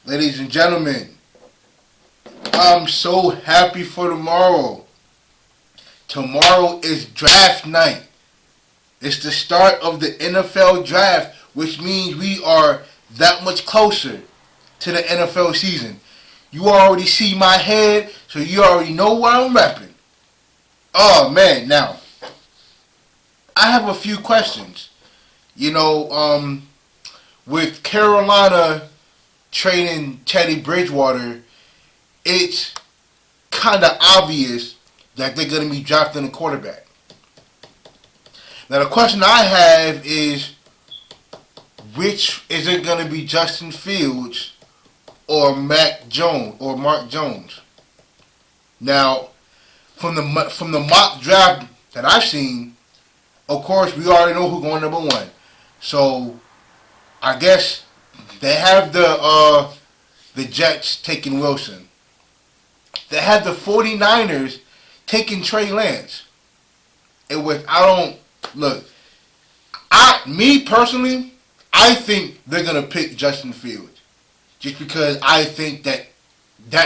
Ladies and gentlemen, I'm so happy for tomorrow. Tomorrow is draft night. It's the start of the NFL draft, which means we are that much closer to the NFL season. You already see my head, so you already know what I'm repping. Oh man, now I have a few questions. You know, with Carolina trading Teddy Bridgewater, it's kind of obvious that they're going to be drafting a quarterback. Now, the question I have is, which is it going to be, Justin Fields or Mac Jones or Mark Jones? Now, from the mock draft that I've seen, of course, we already know who's going number one. So, I guess they have the Jets taking Wilson. They have the 49ers taking Trey Lance. Me personally, I think they're going to pick Justin Fields. Just because I think that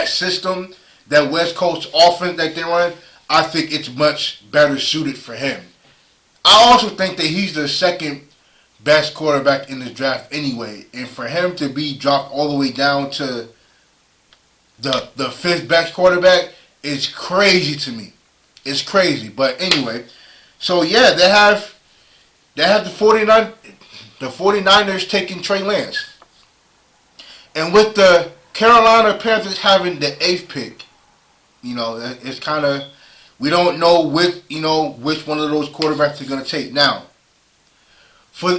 system, that West Coast offense that they run, I think it's much better suited for him. I also think that he's the second best quarterback in this draft anyway. And for him to be dropped all the way down to the fifth best quarterback is crazy to me. It's crazy. But anyway, so yeah, they have the 49ers taking Trey Lance. And with the Carolina Panthers having the 8th pick, it's kind of, we don't know which one of those quarterbacks they're going to take. Now,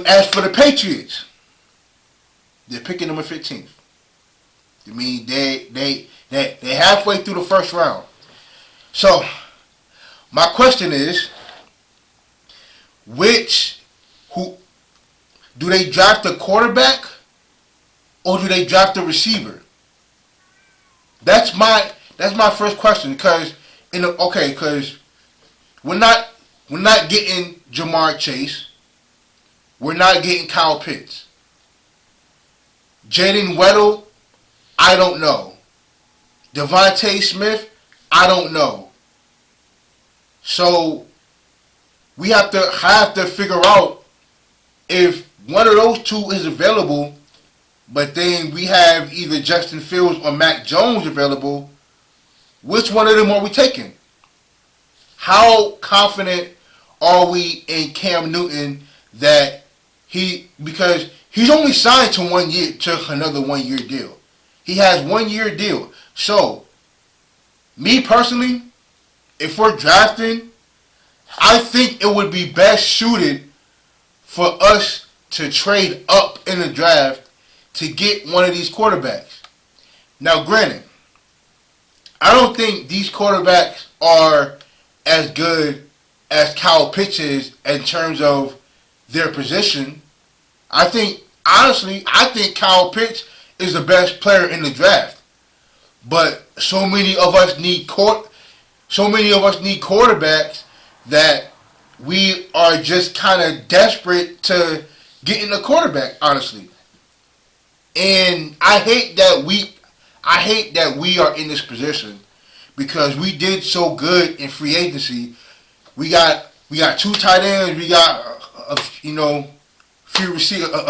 as for the Patriots, they're picking number 15th. I mean, they halfway through the first round. So, my question is, who do they draft the quarterback or do they draft the receiver? That's my first question, because we're not getting Jamar Chase, we're not getting Kyle Pitts. Jaden Weddle, I don't know. Devontae Smith, I don't know. So we have to figure out if one of those two is available, but then we have either Justin Fields or Mac Jones available. Which one of them are we taking? How confident are we in Cam Newton because he's only signed to another 1 year deal. He has 1 year deal. So, me personally, if we're drafting, I think it would be best suited for us to trade up in the draft to get one of these quarterbacks. Now, granted, I don't think these quarterbacks are as good as Kyle Pitts is in terms of their position. I think Kyle Pitts is the best player in the draft. But so many of us need quarterbacks that we are just kind of desperate to get in a quarterback, honestly. And I hate that we are in this position, because we did so good in free agency. We got 2 tight ends. We got a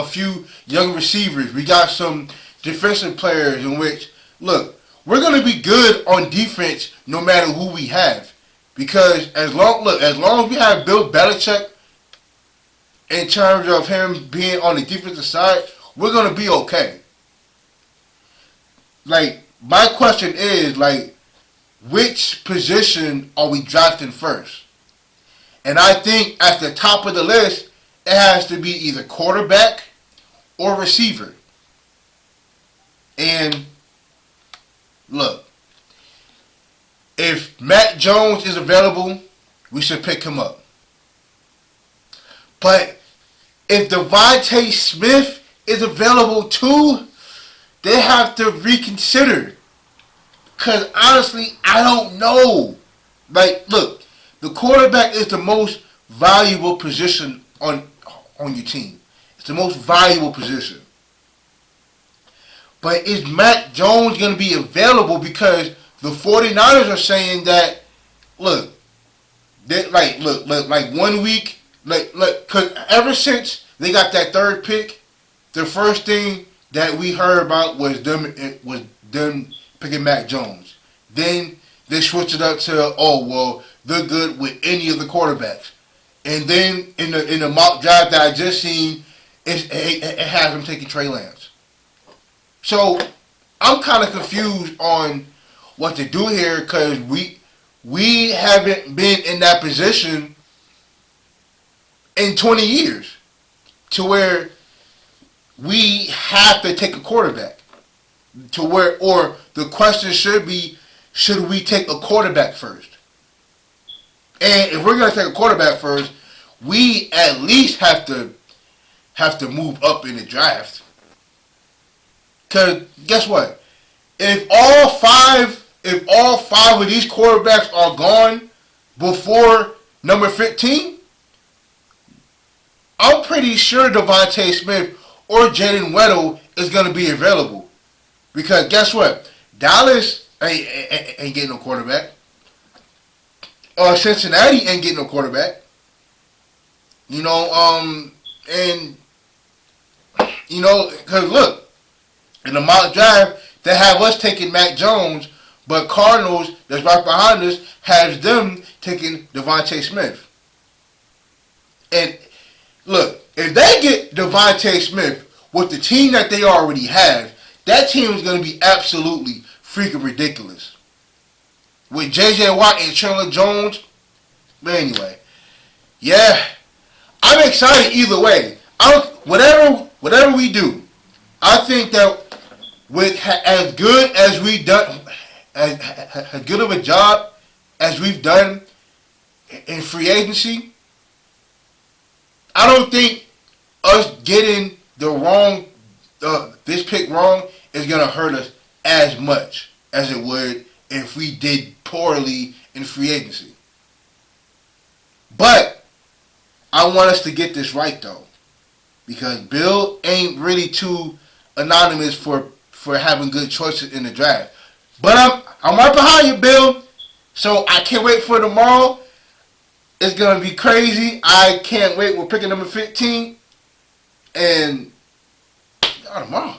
few young receivers. We got some defensive players in which, look, we're going to be good on defense no matter who we have. Because as long as we have Bill Belichick in terms of him being on the defensive side, we're going to be okay. My question is, which position are we drafting first? And I think at the top of the list, it has to be either quarterback or receiver. And look, if Mac Jones is available, we should pick him up. But if Devontae Smith is available too, they have to reconsider. Because honestly, I don't know. Look, the quarterback is the most valuable position on your team. It's the most valuable position. But is Mac Jones going to be available? Because the 49ers are saying that, look, like 1 week, cause ever since they got that third pick, the first thing that we heard about was them picking Mac Jones. Then they switched it up to, oh well, they're good with any of the quarterbacks. And then in the mock draft that I just seen, it has them taking Trey Lance. So I'm kind of confused on what to do here because we haven't been in that position in 20 years to where we have to take a quarterback. To where, or the question should be, should we take a quarterback first? And if we're going to take a quarterback first, we at least have to move up in the draft. Because guess what? If all five of these quarterbacks are gone before number 15, I'm pretty sure Devontae Smith or Jaden Weddle is going to be available. Because guess what? Dallas ain't getting no quarterback. Cincinnati ain't getting no quarterback. And because look, in the mock draft, they have us taking Mac Jones, but Cardinals, that's right behind us, has them taking Devontae Smith. And look, if they get Devontae Smith with the team that they already have, that team is going to be absolutely freaking ridiculous. With J.J. Watt and Chandler Jones, but anyway, yeah, I'm excited either way. Whatever we do, I think that with as good as we done, as good of a job as we've done in free agency, I don't think us getting this pick wrong is gonna hurt us as much as it would if we did poorly in free agency. But I want us to get this right though, because Bill ain't really too anonymous for having good choices in the draft. But I'm right behind you, Bill. So I can't wait for tomorrow. It's gonna be crazy. I can't wait. We're picking number 15, and tomorrow.